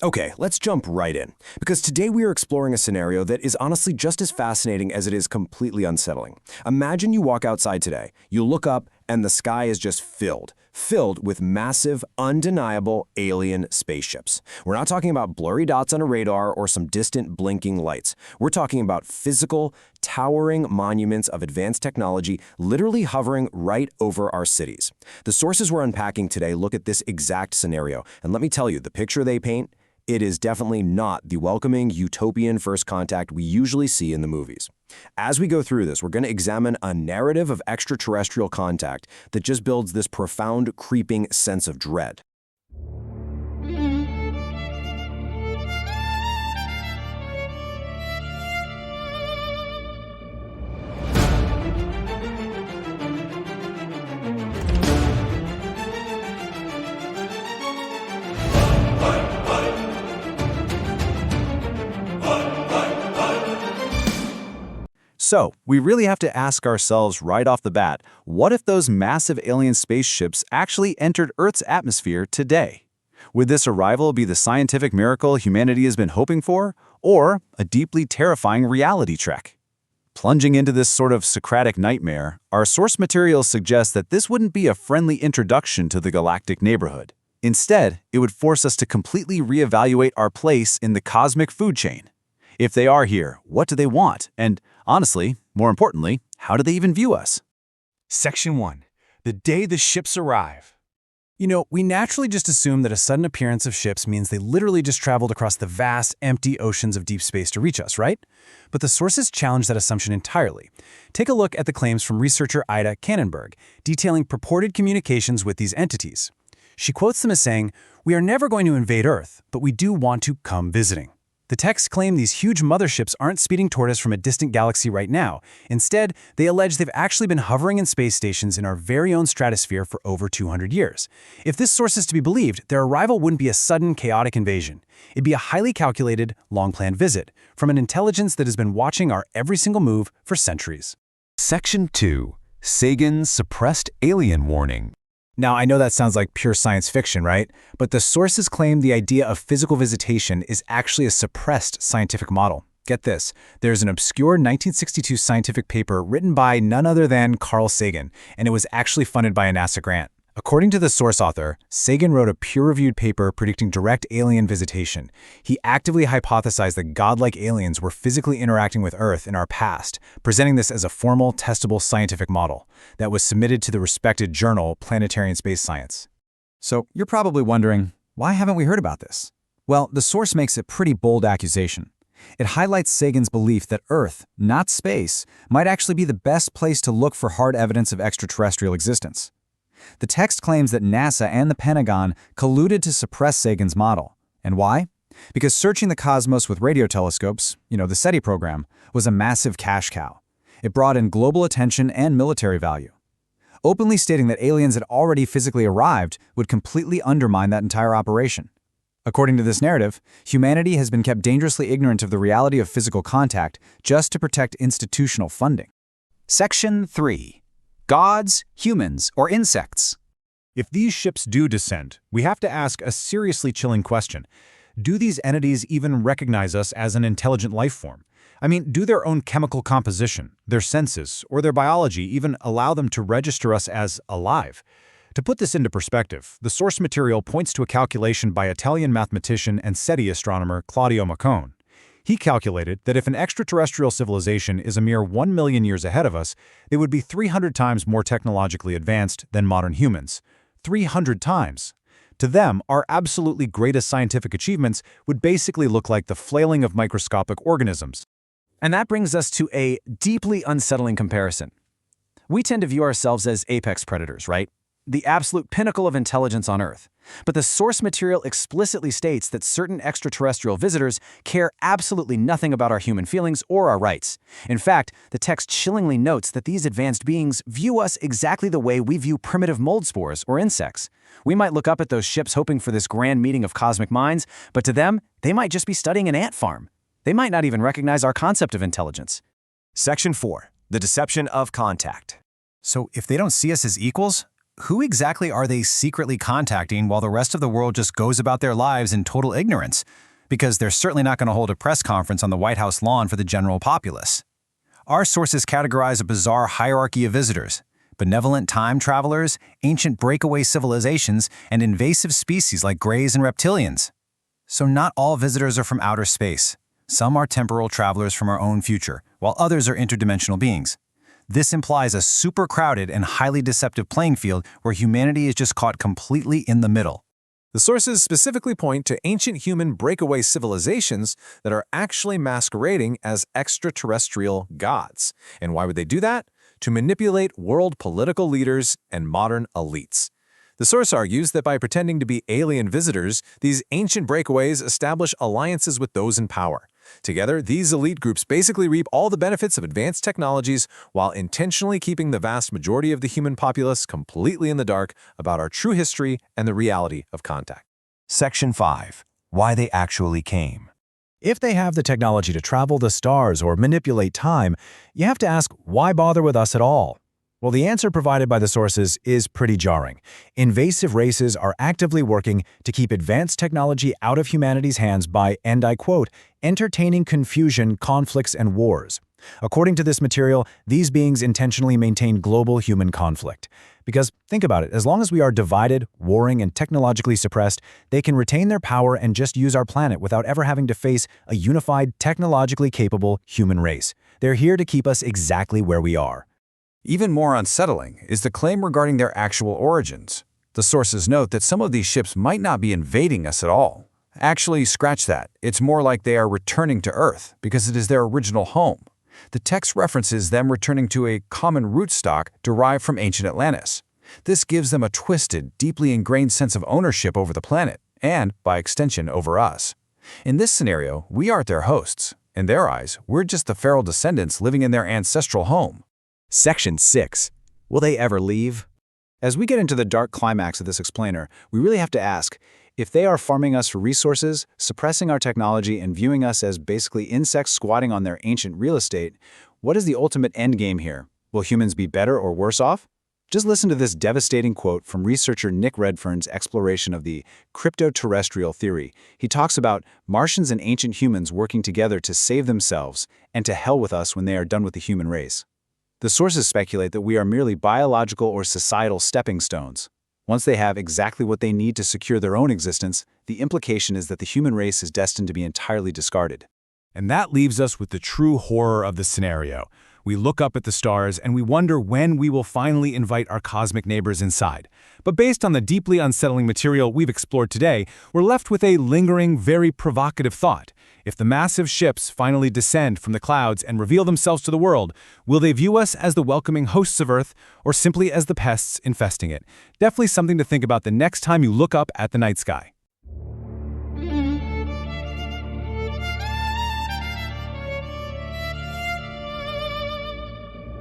Okay, let's jump right in, because today we are exploring a scenario that is honestly just as fascinating as it is completely unsettling. Imagine you walk outside today, you look up, and the sky is just filled with massive, undeniable alien spaceships. We're not talking about blurry dots on a radar or some distant blinking lights. We're talking about physical, towering monuments of advanced technology literally hovering right over our cities. The sources we're unpacking today look at this exact scenario, and let me tell you, the picture they paint, it is definitely not the welcoming, utopian first contact we usually see in the movies. As we go through this, we're going to examine a narrative of extraterrestrial contact that just builds this profound, creeping sense of dread. So, we really have to ask ourselves right off the bat, what if those massive alien spaceships actually entered Earth's atmosphere today? Would this arrival be the scientific miracle humanity has been hoping for, or a deeply terrifying reality trek? Plunging into this sort of Socratic nightmare, our source materials suggest that this wouldn't be a friendly introduction to the galactic neighborhood. Instead, it would force us to completely reevaluate our place in the cosmic food chain. If they are here, what do they want? And honestly, more importantly, how do they even view us? Section 1. The day the ships arrive. You know, we naturally just assume that a sudden appearance of ships means they literally just traveled across the vast, empty oceans of deep space to reach us, right? But the sources challenge that assumption entirely. Take a look at the claims from researcher Ida Kannenberg, detailing purported communications with these entities. She quotes them as saying, "We are never going to invade Earth, but we do want to come visiting." The texts claim these huge motherships aren't speeding toward us from a distant galaxy right now. Instead, they allege they've actually been hovering in space stations in our very own stratosphere for over 200 years. If this source is to be believed, their arrival wouldn't be a sudden, chaotic invasion. It'd be a highly calculated, long-planned visit from an intelligence that has been watching our every single move for centuries. Section 2. Sagan's suppressed alien warning. Now, I know that sounds like pure science fiction, right? But the sources claim the idea of physical visitation is actually a suppressed scientific model. Get this, there's an obscure 1962 scientific paper written by none other than Carl Sagan, and it was actually funded by a NASA grant. According to the source author, Sagan wrote a peer-reviewed paper predicting direct alien visitation. He actively hypothesized that godlike aliens were physically interacting with Earth in our past, presenting this as a formal, testable scientific model that was submitted to the respected journal Planetary and Space Science. So you're probably wondering, why haven't we heard about this? Well, the source makes a pretty bold accusation. It highlights Sagan's belief that Earth, not space, might actually be the best place to look for hard evidence of extraterrestrial existence. The text claims that NASA and the Pentagon colluded to suppress Sagan's model. And why? Because searching the cosmos with radio telescopes, the SETI program, was a massive cash cow. It brought in global attention and military value. Openly stating that aliens had already physically arrived would completely undermine that entire operation. According to this narrative, humanity has been kept dangerously ignorant of the reality of physical contact just to protect institutional funding. Section 3. Gods, humans, or insects? If these ships do descend, we have to ask a seriously chilling question. Do these entities even recognize us as an intelligent life form? I mean, do their own chemical composition, their senses, or their biology even allow them to register us as alive? To put this into perspective, the source material points to a calculation by Italian mathematician and SETI astronomer Claudio Maccone. He calculated that if an extraterrestrial civilization is a mere 1 million years ahead of us, they would be 300 times more technologically advanced than modern humans. 300 times. To them, our absolutely greatest scientific achievements would basically look like the flailing of microscopic organisms. And that brings us to a deeply unsettling comparison. We tend to view ourselves as apex predators, right? The absolute pinnacle of intelligence on Earth. But the source material explicitly states that certain extraterrestrial visitors care absolutely nothing about our human feelings or our rights. In fact, the text chillingly notes that these advanced beings view us exactly the way we view primitive mold spores or insects. We might look up at those ships hoping for this grand meeting of cosmic minds, but to them, they might just be studying an ant farm. They might not even recognize our concept of intelligence. Section 4. The deception of contact. So if they don't see us as equals, who exactly are they secretly contacting while the rest of the world just goes about their lives in total ignorance? Because they're certainly not going to hold a press conference on the White House lawn for the general populace. Our sources categorize a bizarre hierarchy of visitors: benevolent time travelers, ancient breakaway civilizations, and invasive species like greys and reptilians. So not all visitors are from outer space. Some are temporal travelers from our own future, while others are interdimensional beings. This implies a super crowded and highly deceptive playing field where humanity is just caught completely in the middle. The sources specifically point to ancient human breakaway civilizations that are actually masquerading as extraterrestrial gods. And why would they do that? To manipulate world political leaders and modern elites. The source argues that by pretending to be alien visitors, these ancient breakaways establish alliances with those in power. Together, these elite groups basically reap all the benefits of advanced technologies while intentionally keeping the vast majority of the human populace completely in the dark about our true history and the reality of contact. Section 5. Why they actually came. If they have the technology to travel the stars or manipulate time, you have to ask, why bother with us at all? Well, the answer provided by the sources is pretty jarring. Invasive races are actively working to keep advanced technology out of humanity's hands by, and I quote, entertaining confusion, conflicts, and wars. According to this material, these beings intentionally maintain global human conflict. Because, think about it, as long as we are divided, warring, and technologically suppressed, they can retain their power and just use our planet without ever having to face a unified, technologically capable human race. They're here to keep us exactly where we are. Even more unsettling is the claim regarding their actual origins. The sources note that some of these ships might not be invading us at all. Actually, scratch that. It's more like they are returning to Earth because it is their original home. The text references them returning to a common rootstock derived from ancient Atlantis. This gives them a twisted, deeply ingrained sense of ownership over the planet, and, by extension, over us. In this scenario, we aren't their hosts. In their eyes, we're just the feral descendants living in their ancestral home. Section 6. Will they ever leave? As we get into the dark climax of this explainer, we really have to ask, if they are farming us for resources, suppressing our technology, and viewing us as basically insects squatting on their ancient real estate, what is the ultimate end game here? Will humans be better or worse off? Just listen to this devastating quote from researcher Nick Redfern's exploration of the cryptoterrestrial theory. He talks about Martians and ancient humans working together to save themselves and to hell with us when they are done with the human race. The sources speculate that we are merely biological or societal stepping stones. Once they have exactly what they need to secure their own existence, the implication is that the human race is destined to be entirely discarded. And that leaves us with the true horror of the scenario. We look up at the stars and we wonder when we will finally invite our cosmic neighbors inside. But based on the deeply unsettling material we've explored today, we're left with a lingering, very provocative thought. If the massive ships finally descend from the clouds and reveal themselves to the world, will they view us as the welcoming hosts of Earth or simply as the pests infesting it? Definitely something to think about the next time you look up at the night sky.